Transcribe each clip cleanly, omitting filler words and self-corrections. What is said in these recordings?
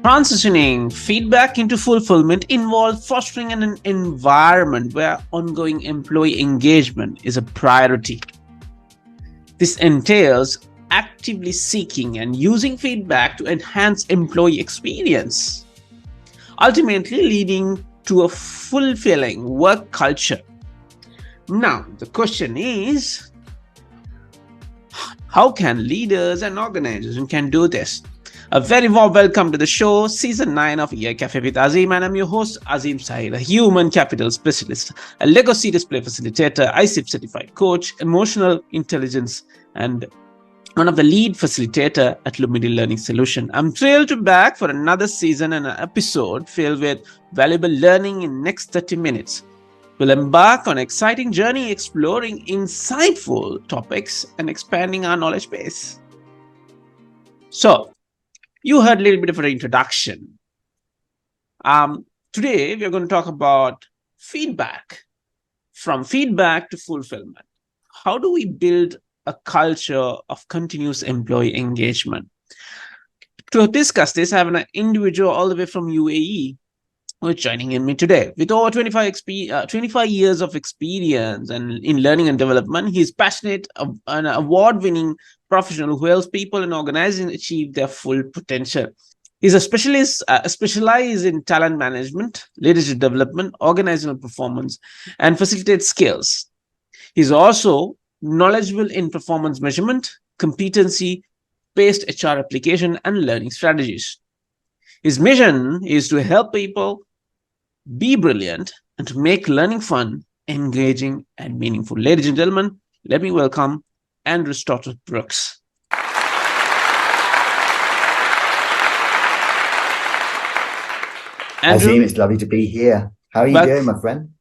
Transitioning feedback into fulfillment involves fostering an environment where ongoing employee engagement is a priority. This entails actively seeking and using feedback to enhance employee experience, ultimately leading to a fulfilling work culture. Now, the question is, how can leaders and organizations can do this? A very warm welcome to the show, season 9 of EI Cafe with Azim, and I'm your host, Azim Sahil, a human capital specialist, a legacy display facilitator, ICIP certified coach, emotional intelligence, and one of the lead facilitator at Lumidi Learning Solution. I'm thrilled to be back for another season and an episode filled with valuable learning in next 30 minutes. We'll embark on an exciting journey exploring insightful topics and expanding our knowledge base. So, you heard a little bit of an introduction. Today, we're going to talk about feedback, from feedback to fulfillment. How do we build a culture of continuous employee engagement? To discuss this, I have an individual all the way from UAE who is joining me today. With over 25 years of experience and in learning and development, he is passionate, an award-winning professional who helps people and organizations achieve their full potential. He's a specialist, specialized in talent management, leadership development, organizational performance, and facilitate skills. He's also knowledgeable in performance measurement, competency-based HR application, and learning strategies. His mission is to help people be brilliant and to make learning fun, engaging, and meaningful. Ladies and gentlemen, let me welcome Andrew Stotter-Brooks. Andrew, Azim, it's lovely to be here. How are you doing, my friend?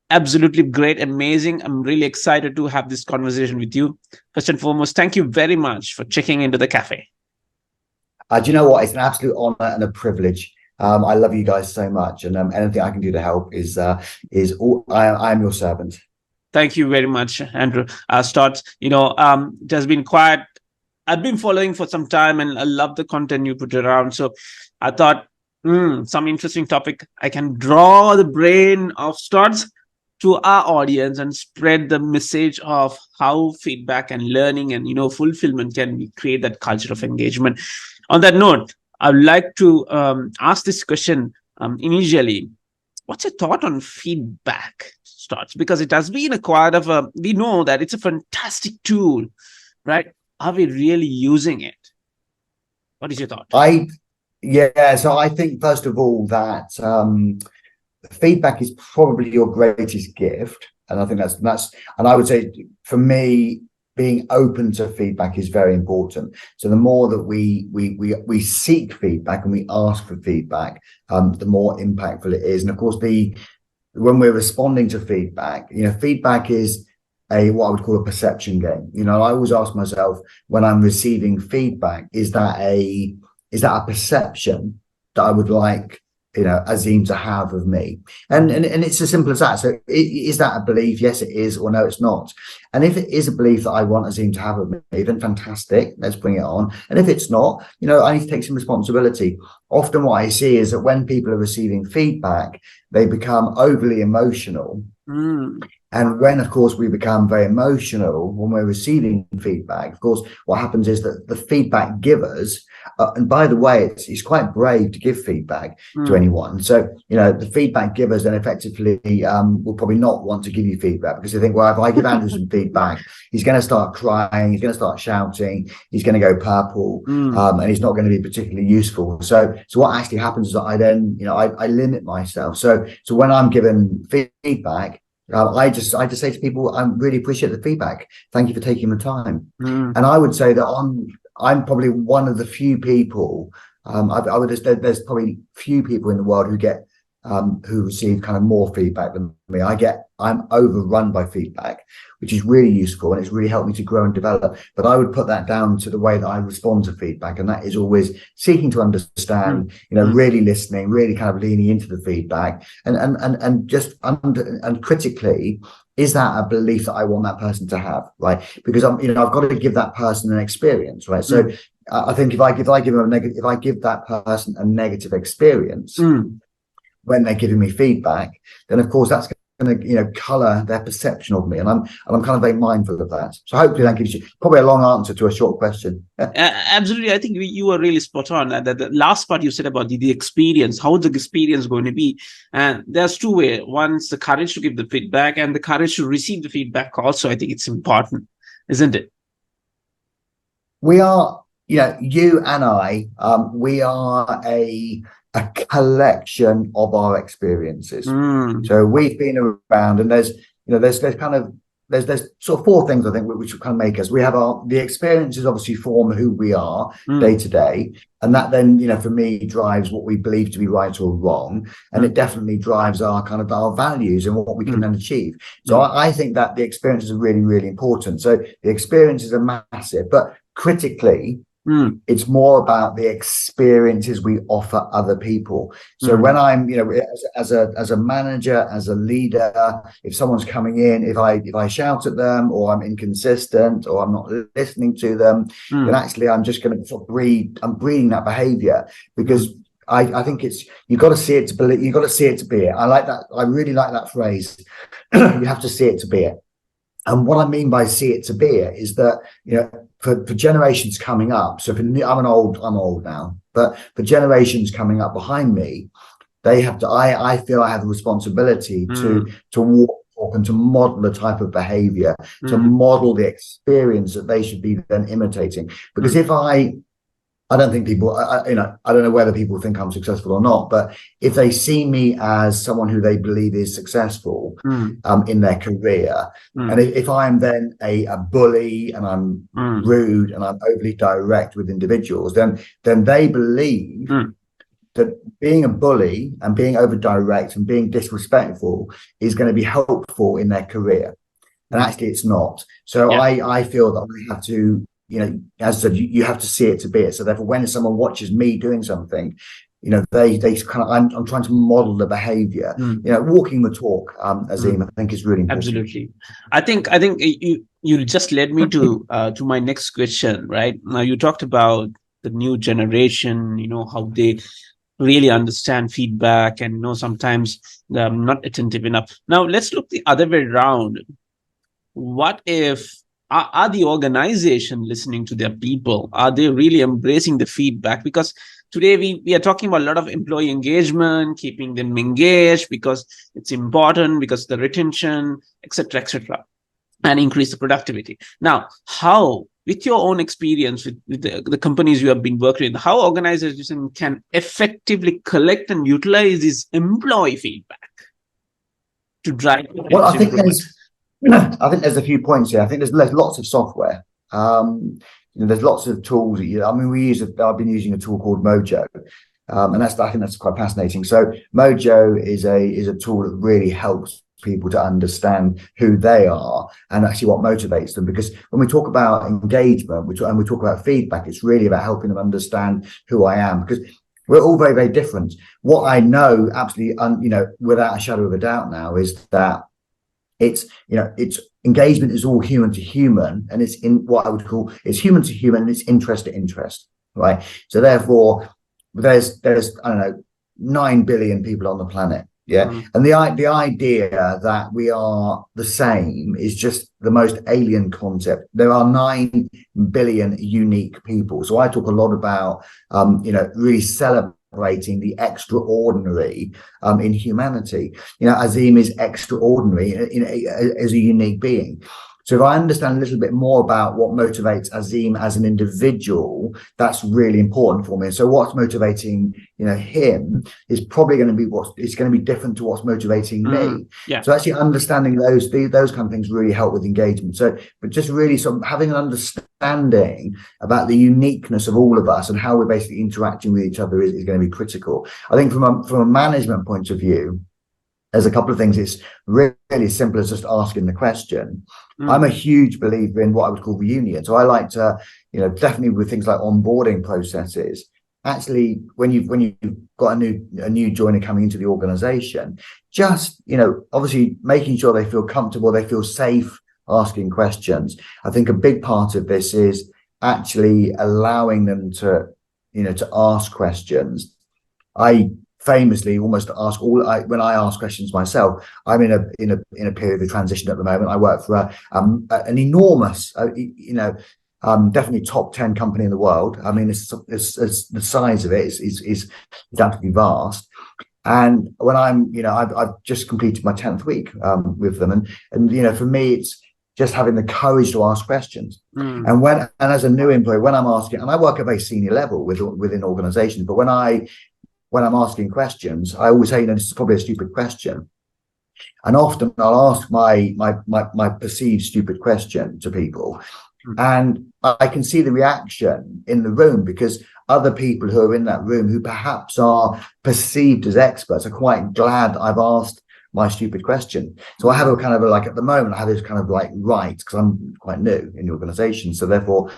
Absolutely great, amazing. I'm really excited to have this conversation with you. First and foremost, thank you very much for checking into the cafe. Do you know what? It's an absolute honor and a privilege. I love you guys so much, and anything I can do to help is all. I am your servant. Thank you very much, Andrew. Stott, it has been quite. I've been following for some time, and I love the content you put around. So, I thought, some interesting topic. I can draw the brain of Stotts to our audience and spread the message of how feedback and learning and fulfillment can create that culture of engagement. On that note, I would like to ask this question initially. What's your thought on feedback, Stotts? Because it has been we know that it's a fantastic tool, right? Are we really using it? What is your thought? So I think, first of all, that feedback is probably your greatest gift. And I think that's, and I would say for me, being open to feedback is very important. So the more that we seek feedback and we ask for feedback, the more impactful it is. And of course, when we're responding to feedback, feedback is what I would call a perception game. I always ask myself when I'm receiving feedback, is that a perception that I would like Azim to have of me? And it's as simple as that. So is that a belief? Yes, it is, or no, it's not. And if it is a belief that I want Azim to have of me, then fantastic, let's bring it on. And if it's not, I need to take some responsibility. Often what I see is that when people are receiving feedback, they become overly emotional. And when, of course, we become very emotional when we're receiving feedback, of course, what happens is that the feedback givers, and by the way, it's quite brave to give feedback to anyone. So, the feedback givers then effectively will probably not want to give you feedback because they think, well, if I give Andrew some feedback, he's going to start crying, he's going to start shouting, he's going to go purple, and he's not going to be particularly useful. So what actually happens is that I then, I limit myself. So when I'm given feedback, I just say to people, I really appreciate the feedback. Thank you for taking the time. And I would say that I'm probably one of the few people. There's probably few people in the world who receive kind of more feedback than me. I'm overrun by feedback, which is really useful and it's really helped me to grow and develop. But I would put that down to the way that I respond to feedback, and that is always seeking to understand, really listening, really kind of leaning into the feedback, and critically, is that a belief that I want that person to have, right? Because I've got to give that person an experience, right? So I think if I give them a negative, if I give that person a negative experience when they're giving me feedback, then of course that's going to color their perception of me, and I'm kind of very mindful of that. So hopefully that gives you probably a long answer to a short question. Absolutely, I think you were really spot on. The last part you said about the experience, how the experience going to be, and there's two ways. One's the courage to give the feedback, and the courage to receive the feedback. Also, I think it's important, isn't it? We are, you and I, we are a collection of our experiences. So we've been around, and there's sort of four things I think which kind of make us. We have the experiences obviously form who we are day to day, and that then for me drives what we believe to be right or wrong, and it definitely drives our kind of our values and what we can then achieve. So I think that the experiences are really, really important. So the experiences are massive, but critically, it's more about the experiences we offer other people. So when I'm, as a manager, as a leader, if someone's coming in, if I shout at them, or I'm inconsistent, or I'm not listening to them, then actually I'm just going to sort of breeding that behavior, because I think you've got to see it to believe, you've got to see it to be it. I like that. I really like that phrase. You have to see it to be it. And what I mean by see it to be it is that, for generations coming up, so I'm old now, but for generations coming up behind me, they have to, I feel I have a responsibility to walk and to model the type of behavior, to model the experience that they should be then imitating. Because if I don't think people, I don't know whether people think I'm successful or not, but if they see me as someone who they believe is successful in their career, and if I'm then a bully, and I'm rude, and I'm overly direct with individuals, then they believe that being a bully and being over direct and being disrespectful is going to be helpful in their career. And actually it's not. So I feel that we have to, as I said, you have to see it to be it. So therefore, when someone watches me doing something, they kind of, I'm trying to model the behavior, walking the talk, Azim, I think is really important. Absolutely. I think you just led me to my next question, right? Now you talked about the new generation, how they really understand feedback, and sometimes they're not attentive enough. Now let's look the other way around. What if are the organization listening to their people? Are they really embracing the feedback? Because today we are talking about a lot of employee engagement, keeping them engaged because it's important, because the retention, etc., and increase the productivity. Now, how, with your own experience with the companies you have been working in, how organization can effectively collect and utilize this employee feedback to drive? Well, I think there's a few points here. I think there's lots of software. There's lots of tools. I've been using a tool called Mojo, and I think that's quite fascinating. So Mojo is a tool that really helps people to understand who they are and actually what motivates them. Because when we talk about engagement, and we talk about feedback, it's really about helping them understand who I am, because we're all very, very different. What I know absolutely, without a shadow of a doubt now, is that it's engagement is all human to human, and it's in what I would call it's human to human, and it's interest to interest, right? So therefore, there's I don't know 9 billion people on the planet, and the idea that we are the same is just the most alien concept. There are 9 billion unique people. So I talk a lot about really celebrating the extraordinary in humanity. Azim is extraordinary as a unique being. So if I understand a little bit more about what motivates Azim as an individual, that's really important for me. So what's motivating, him is probably going to be it's going to be different to what's motivating me. So actually understanding those kind of things really help with engagement. So, but just really sort of having an understanding about the uniqueness of all of us and how we're basically interacting with each other is going to be critical. I think from a management point of view, there's a couple of things. It's really simple as just asking the question. I'm a huge believer in what I would call reunion. So I like to, definitely with things like onboarding processes, actually, when you've got a new joiner coming into the organization, just, obviously making sure they feel comfortable, they feel safe asking questions. I think a big part of this is actually allowing them to, to ask questions. I famously almost ask when I ask questions myself. I'm in a period of transition at the moment. I work for an enormous, definitely top 10 company in the world. I mean, it's the size of it is absolutely vast. And when I've just completed my 10th week with them, and for me, it's just having the courage to ask questions. And as a new employee, when I'm asking, and I work at a very senior level within organizations, but when I'm asking questions, I always say, this is probably a stupid question. And often I'll ask my perceived stupid question to people, and I can see the reaction in the room, because other people who are in that room who perhaps are perceived as experts are quite glad I've asked my stupid question. So I have a kind of at the moment, I have this kind of right, because I'm quite new in the organization. So therefore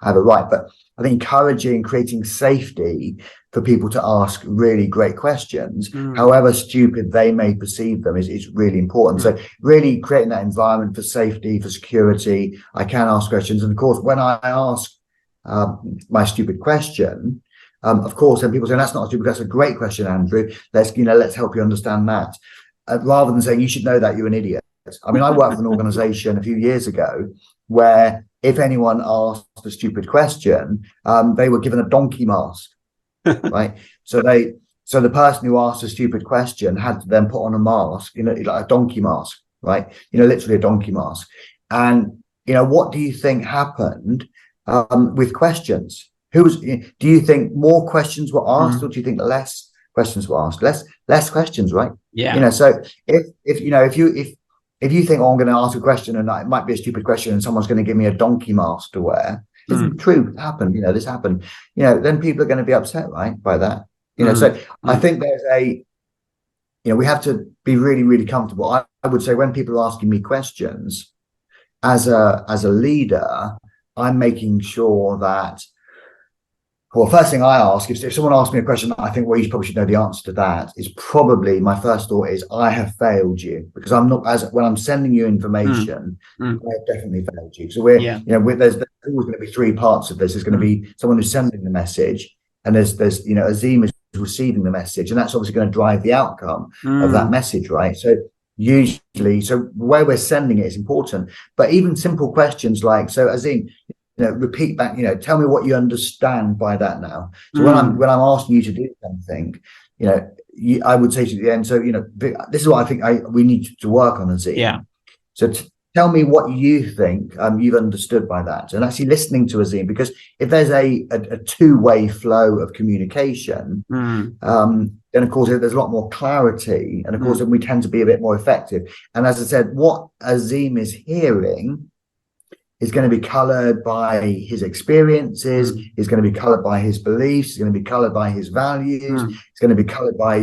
I have a right. But I think creating safety for people to ask really great questions, however stupid they may perceive them, is really important. So really creating that environment for safety, for security. I can ask questions. And of course, when I ask my stupid question, of course, then people say, that's not stupid, that's a great question, Andrew. Let's help you understand that. Rather than saying, you should know that, you're an idiot. I mean, I worked with an organization a few years ago where if anyone asked a stupid question, they were given a donkey mask, right? So the person who asked a stupid question had to then put on a mask, like a donkey mask, right? Literally a donkey mask. And, what do you think happened with questions? Do you think more questions were asked, or do you think less questions were asked? Less questions, right? Yeah. So if you think, I'm going to ask a question and it might be a stupid question and someone's going to give me a donkey mask to wear, isn't true, happened, this happened, then people are going to be upset, right, by that. So I think there's we have to be really, really comfortable. I would say when people are asking me questions, as a leader, I'm making sure that, well, first thing I ask, if someone asks me a question that I think, well, you probably should know the answer to that, is probably my first thought is, I have failed you, because when I'm sending you information, I have definitely failed you. So there's always going to be three parts of this. There's going to be someone who's sending the message, and there's Azim is receiving the message, and that's obviously going to drive the outcome of that message, right? So usually, where we're sending it is important, but even simple questions like, so Azim, repeat back, tell me what you understand by that now. So when I'm asking you to do something, I would say to the end, so this is what I think we need to work on, Azim. Yeah. So tell me what you think you've understood by that, and actually listening to Azim, because if there's a two-way flow of communication, then of course there's a lot more clarity, and of course then we tend to be a bit more effective. And as I said, what Azim is hearing is going to be colored by his experiences, is going to be colored by his beliefs, is going to be colored by his values, it's going to be colored by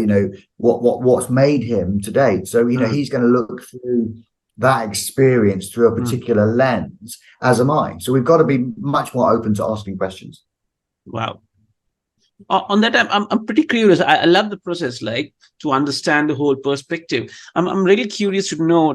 what's made him to date. So he's going to look through that experience through a particular lens, as am I. So we've got to be much more open to asking questions. Wow. On that, I'm pretty curious. I love the process, to understand the whole perspective. I'm really curious to know,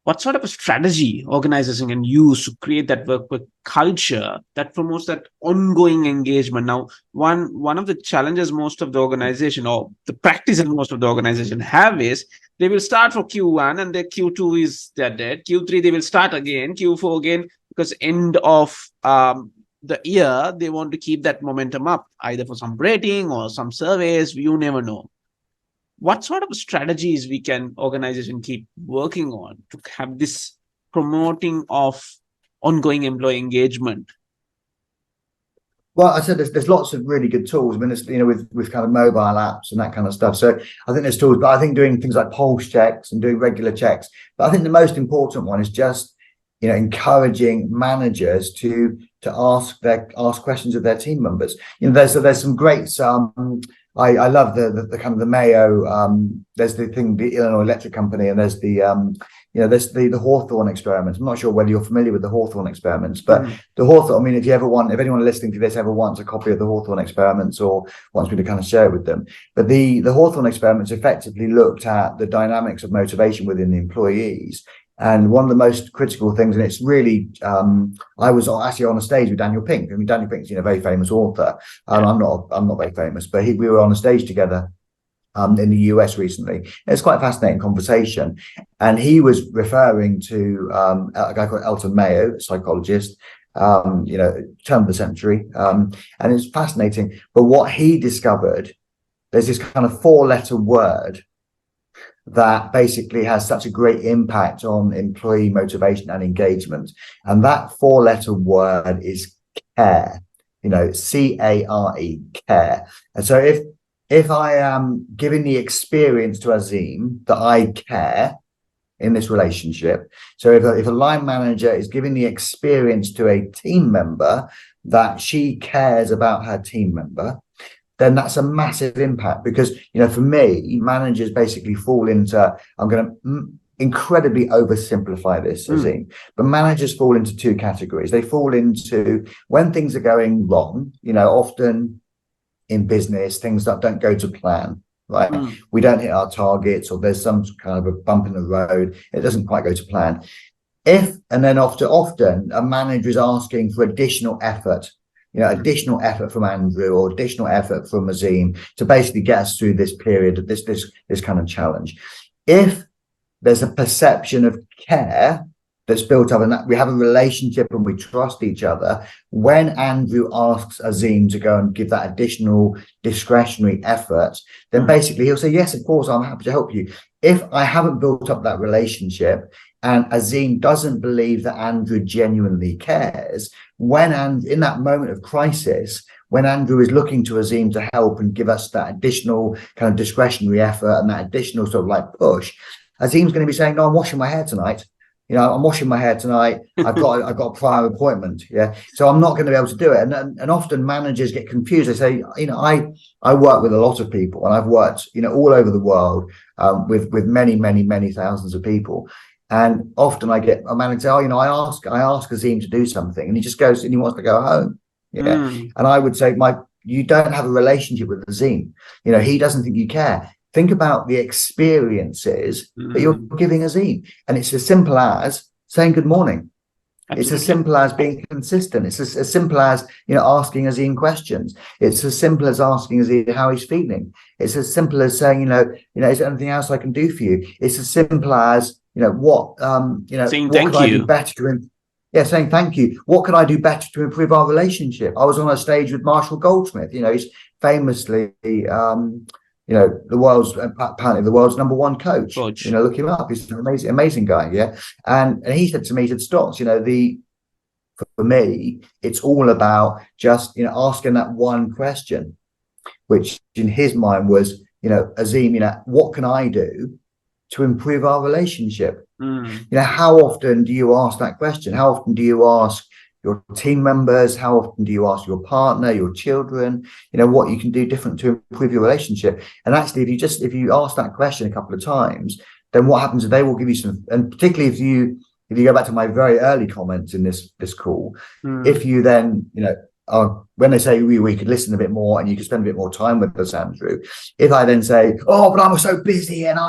what sort of a strategy organization can use to create that work culture that promotes that ongoing engagement. Now, one of the challenges most of the organization, or the practices most of the organization have, is they will start for Q1 and their Q2 is they're dead. Q3 they will start again, Q4 again, because end of the year they want to keep that momentum up, either for some rating or some surveys. You never know. What sort of strategies we can organization keep working on to have this promoting of ongoing employee engagement? Well, I said there's lots of really good tools. I mean, it's, with kind of mobile apps and that kind of stuff. So I think there's tools, but I think doing things like pulse checks and doing regular checks. But I think the most important one is just, encouraging managers to ask questions of their team members. There's some great I love the kind of the Mayo. There's the Illinois Electric Company, and there's there's the Hawthorne experiment. I'm not sure whether you're familiar with the Hawthorne experiments, but the Hawthorne. I mean, if anyone listening to this ever wants a copy of the Hawthorne experiments or wants me to kind of share it with them, but the Hawthorne experiments effectively looked at the dynamics of motivation within the employees. And one of the most critical things, and it's really, I was actually on a stage with Daniel Pink. I mean, Daniel Pink's, a very famous author. I'm not very famous, but we were on a stage together in the US recently. It's quite a fascinating conversation. And he was referring to a guy called Elton Mayo, a psychologist, turn of the century. And it's fascinating. But what he discovered, there's this kind of 4-letter word that basically has such a great impact on employee motivation and engagement. And that 4-letter word is care, CARE, care. And so if I am giving the experience to Azim that I care in this relationship, so if a line manager is giving the experience to a team member that she cares about her team member, then that's a massive impact. Because, for me, managers basically fall into, I'm going to incredibly oversimplify this, Azim, but managers fall into 2 categories. They fall into when things are going wrong, often in business, things that don't go to plan, right? We don't hit our targets, or there's some kind of a bump in the road. It doesn't quite go to plan. And then often a manager is asking for additional effort, additional effort from Andrew or additional effort from Azim to basically get us through this period, this kind of challenge. If there's a perception of care that's built up and that we have a relationship and we trust each other, when Andrew asks Azim to go and give that additional discretionary effort, then basically he'll say, yes, of course, I'm happy to help you. If I haven't built up that relationship and Azim doesn't believe that Andrew genuinely cares, in that moment of crisis, when Andrew is looking to Azim to help and give us that additional kind of discretionary effort and that additional sort of like push, Azim's going to be saying, no, I'm washing my hair tonight. I'm washing my hair tonight. I've got a prior appointment. Yeah. So I'm not going to be able to do it. And often managers get confused. They say, I work with a lot of people, and I've worked, all over the world with many, many, many thousands of people. And often I get a manager say, I ask Azim to do something, and he just goes and he wants to go home. Yeah. And I would say, you don't have a relationship with Azim. He doesn't think you care. Think about the experiences that you're giving Azim. And it's as simple as saying good morning. Absolutely. It's as simple as being consistent. It's as simple as, asking Azim questions. It's as simple as asking Azim how he's feeling. It's as simple as saying, is there anything else I can do for you? It's as simple as, saying what could I do better to saying thank you. What could I do better to improve our relationship? I was on a stage with Marshall Goldsmith. He's famously apparently the world's number 1 coach. Look him up. He's an amazing guy. Yeah. And he said to me, he said, Stotts, for me, it's all about just, asking that one question, which in his mind was, Azim, what can I do to improve our relationship? How often do you ask that question? How often do you ask your team members? How often do you ask your partner, your children, what you can do different to improve your relationship? And actually, if you ask that question a couple of times, then what happens is they will give you some, and particularly if you go back to my very early comments in this call, if you then, when they say we could listen a bit more and you could spend a bit more time with us, Andrew, if I then say, oh, but I'm so busy and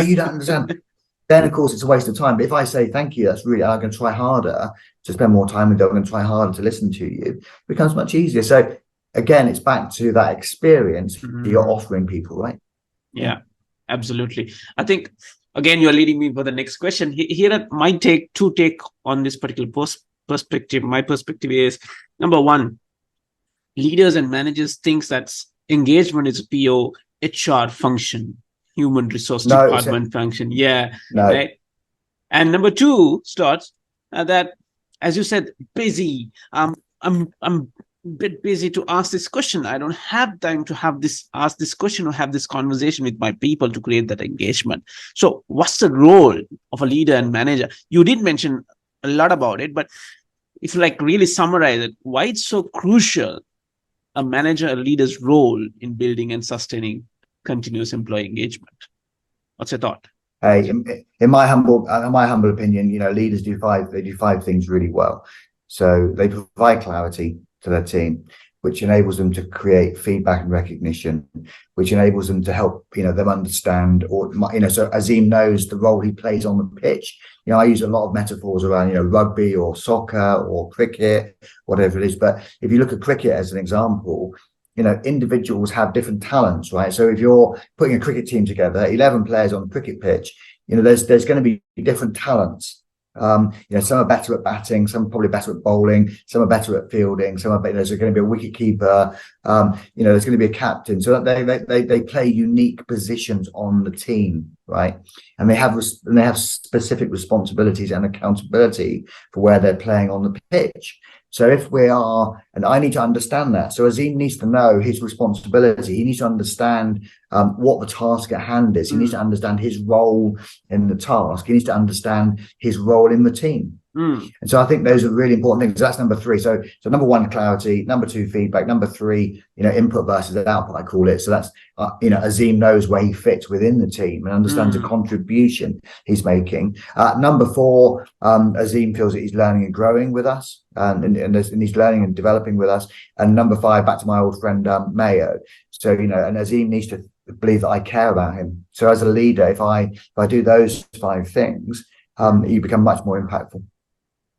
you don't understand, then of course it's a waste of time. But if I say thank you, I'm going to try harder to spend more time with you, I'm going to try harder to listen to you, it becomes much easier. So again, it's back to that experience that you're offering people, right? Yeah, absolutely. I think again you're leading me for the next question. Here my take on this particular perspective. My perspective is, number one, leaders and managers think that engagement is a PO HR function, human resource department function. Yeah. No. Right. And number two, starts that, as you said, busy. I'm a bit busy to ask this question. I don't have time to ask this question or have this conversation with my people to create that engagement. So what's the role of a leader and manager? You did mention a lot about it, but if you really summarize it, why it's so crucial, a manager, a leader's role in building and sustaining continuous employee engagement? What's your thought? Hey, in my humble opinion, leaders do five things really well. So they provide clarity to their team. which enables them to create feedback and recognition, which enables them to help, them understand, or, so Azim knows the role he plays on the pitch. I use a lot of metaphors around, rugby or soccer or cricket, whatever it is. But if you look at cricket as an example, individuals have different talents, right? So if you're putting a cricket team together, 11 players on a cricket pitch, there's going to be different talents. Some are better at batting, some are probably better at bowling, some are better at fielding, there's going to be a wicket keeper, there's going to be a captain. So they play unique positions on the team, right? And they have specific responsibilities and accountability for where they're playing on the pitch. So and I need to understand that. So Azim needs to know his responsibility. He needs to understand what the task at hand is. He needs to understand his role in the task. He needs to understand his role in the team. And so I think those are really important things. So that's number 3. So number 1, clarity. Number 2, feedback. Number 3, input versus output, I call it. So that's, Azim knows where he fits within the team and understands the contribution he's making. Number 4, Azim feels that he's learning and growing with us, and he's learning and developing with us. And number 5, back to my old friend, Mayo. So, and Azim needs to believe that I care about him. So as a leader, if I do those 5 things, you become much more impactful.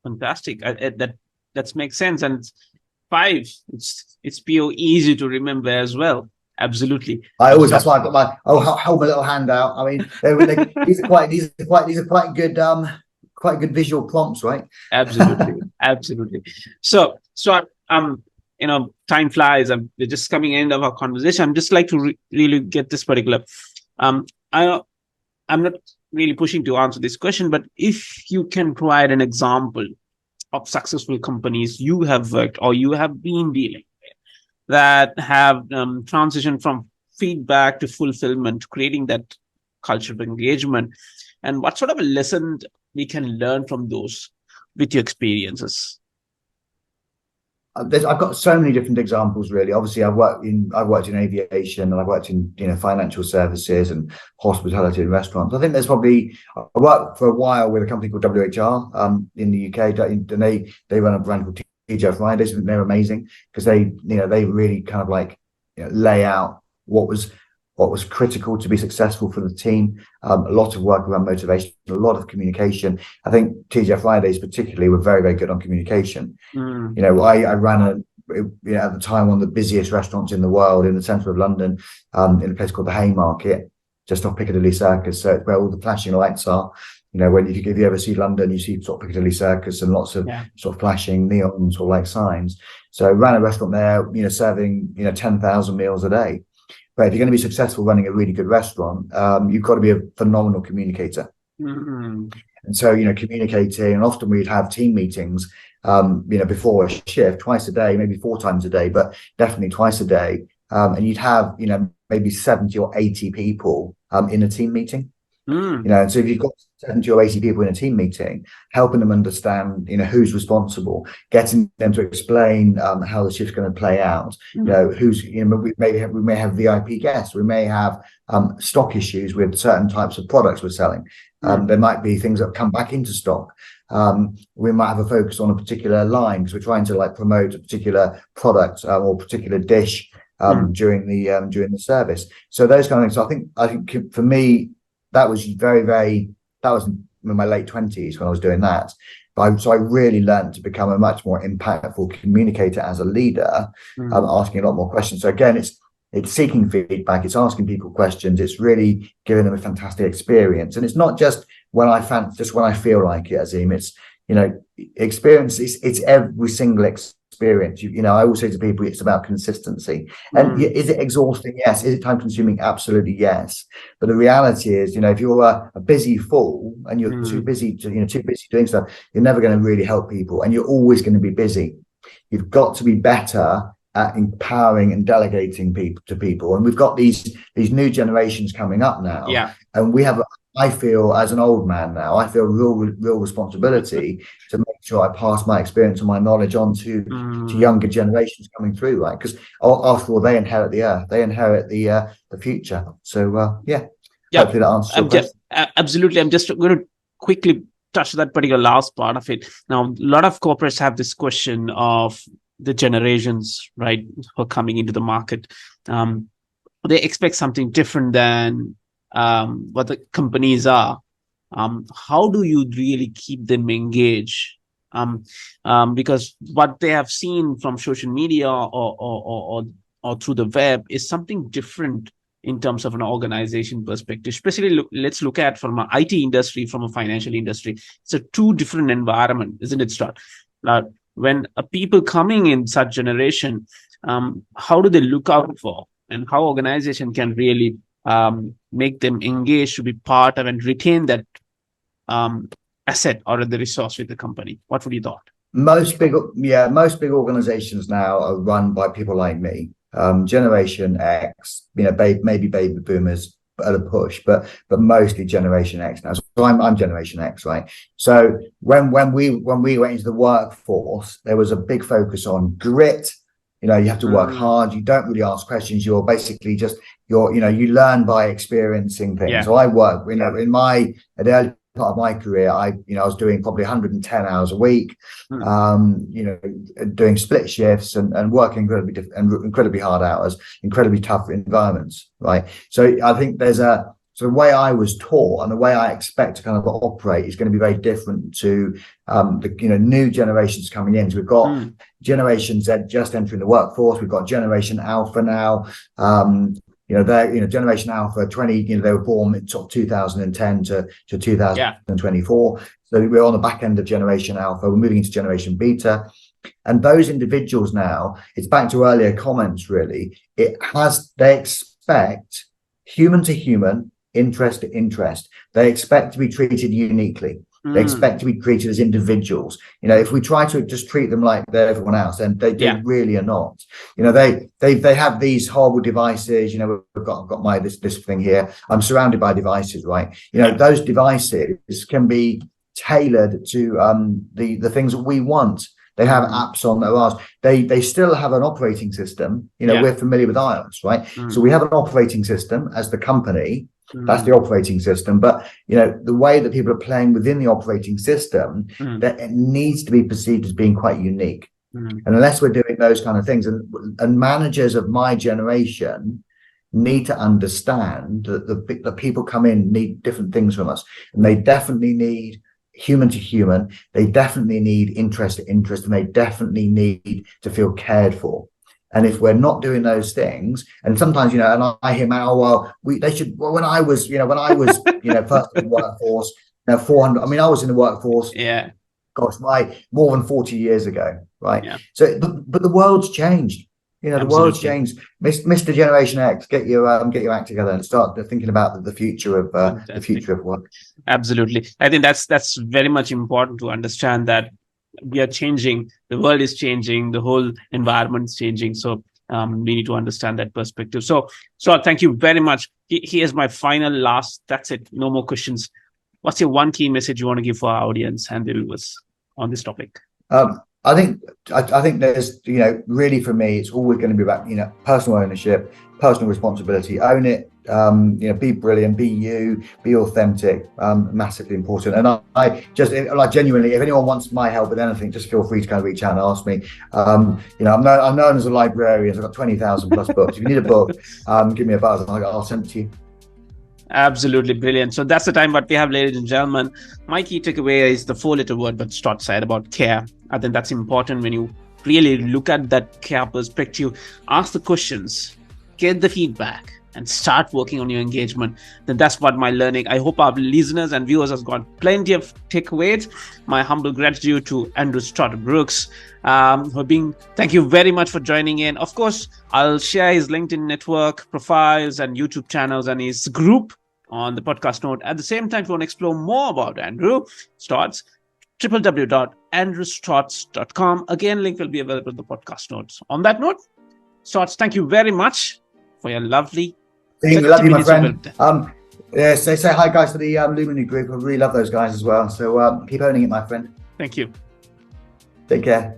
Fantastic. That makes sense. And 5, it's pure easy to remember as well. Absolutely. That's why I got my little handout. I mean, these are quite good visual prompts, right? Absolutely. So time flies. We're just coming end of our conversation. I'm just like to really get this particular. I'm not really pushing to answer this question, but if you can provide an example of successful companies you have worked or you have been dealing with that have transitioned from feedback to fulfillment, creating that culture of engagement, and what sort of a lesson we can learn from those with your experiences? I've got so many different examples, really. Obviously, I've worked in aviation, and I've worked in financial services and hospitality and restaurants. I think I worked for a while with a company called WHR in the UK, and they run a brand called TGI Fridays, and they're amazing because they really kind of like lay out what was critical to be successful for the team. A lot of work around motivation, a lot of communication. I think TGI Fridays particularly were very, very good on communication. I ran at the time one of the busiest restaurants in the world in the centre of London, in a place called the Haymarket, just off Piccadilly Circus. So it's where all the flashing lights are. If you ever see London, you see sort of Piccadilly Circus and lots of sort of flashing neons or like signs. So I ran a restaurant there, serving 10,000 meals a day. But if you're going to be successful running a really good restaurant, you've got to be a phenomenal communicator. And so, communicating, and often we'd have team meetings, before a shift, twice a day, maybe 4 times a day, but definitely twice a day. And you'd have, maybe 70 or 80 people in a team meeting. And so if you've got 70 or 80 people in a team meeting, helping them understand, who's responsible, getting them to explain how the shift's going to play out, we may have VIP guests, we may have stock issues with certain types of products we're selling. There might be things that come back into stock. We might have a focus on a particular line because we're trying to promote a particular product or particular dish during the service. So those kind of things. So I think for me, that was that was in my late 20s when I was doing that. So I really learned to become a much more impactful communicator as a leader, asking a lot more questions. So again, it's seeking feedback, it's asking people questions, it's really giving them a fantastic experience. And it's not just when I feel like it, Azim. It's experience. It's every single experience. I always say to people, it's about consistency. And is it exhausting? Yes. Is it time consuming? Absolutely, yes. But the reality is, if you're a busy fool and you're too busy doing stuff, you're never going to really help people, and you're always going to be busy. You've got to be better at empowering and delegating to people. And we've got these new generations coming up now. Yeah. And I feel, as an old man now, I feel real responsibility to make sure I pass my experience and my knowledge on to younger generations coming through, right? Because after all, they inherit the earth, they inherit the future. So hopefully that answers your question. Absolutely. I'm just going to quickly touch that particular last part of it. Now, a lot of corporates have this question of the generations, right, who are coming into the market. They expect something different than what the companies are. How do you really keep them engaged? Because what they have seen from social media or through the web is something different in terms of an organization perspective. Especially, let's look at from an IT industry, from a financial industry. It's a two different environment, isn't it, Scott? When people coming in such generation, how do they look out for, and how organization can really make them engage to be part of and retain that asset or the resource with the company? What would you thought? Most big organizations now are run by people like me, Generation X, maybe baby boomers at a push, but mostly Generation X now. So I'm Generation X, right? So when we went into the workforce, there was a big focus on grit. You have to work hard. You don't really ask questions. You're basically just you learn by experiencing things. Yeah. So I work, at the early part of my career, I was doing probably 110 hours a week, doing split shifts and working incredibly hard hours, incredibly tough environments, right? So I think so the way I was taught and the way I expect to kind of operate is going to be very different to the new generations coming in. So we've got Generation Z just entering the workforce. We've got Generation Alpha now. Generation Alpha 20, they were born in sort of 2010 to 2024. So we're on the back end of Generation Alpha. We're moving into Generation Beta. And those individuals now, it's back to earlier comments, really. They expect human to human, interest to interest. They expect to be treated uniquely. They expect to be treated as individuals. If we try to just treat them like they're everyone else, then they really are not. They have these horrible devices. I've got my this thing here. I'm surrounded by devices, right? Those devices can be tailored to the things that we want. They have apps on ours. They still have an operating system. We're familiar with iOS, right? So we have an operating system as the company. That's the operating system. But the way that people are playing within the operating system, that it needs to be perceived as being quite unique. And unless we're doing those kind of things, and managers of my generation need to understand that the people come in need different things from us, and they definitely need human to human. They definitely need interest to interest, and they definitely need to feel cared for. And if we're not doing those things, and sometimes, and I hear, they should. Well, when I was first in the workforce, 400. I mean, I was in the workforce. Yeah. Gosh, more than 40 years ago, right? Yeah. So, but the world's changed. The world's changed. Mr. Generation X, get your act together and start thinking about the future of work. Absolutely, I think that's very much important to understand that we are changing. The world is changing. The whole environment is changing. So we need to understand that perspective. So thank you very much. Here's my final last. That's it. No more questions. What's your one key message you want to give for our audience and the viewers on this topic? I think there's, really for me, it's always going to be about, personal ownership, personal responsibility. Own it. Be brilliant, be you, be authentic. Massively important. And I just genuinely, if anyone wants my help with anything, just feel free to kind of reach out and ask me. I'm known as a librarian. I've got 20,000 plus books. If you need a book, give me a buzz and I'll send it to you. Absolutely brilliant. So that's the time what we have, ladies and gentlemen. My key takeaway is the 4-letter word what Stott said about care. I think that's important when you really look at that care perspective, ask the questions, get the feedback, and start working on your engagement. Then that's what my learning. I hope our listeners and viewers have got plenty of takeaways. My humble gratitude to Andrew Stotter-Brooks thank you very much for joining in. Of course, I'll share his LinkedIn network profiles and YouTube channels and his group on the podcast note. At the same time, if you want to explore more about Andrew Stotts, www.andrewstotts.com. Again, link will be available in the podcast notes. On that note, Stotts, thank you very much for your lovely. Love you, my friend. Say hi, guys, to the Luminary group. I really love those guys as well. So keep owning it, my friend. Thank you. Take care.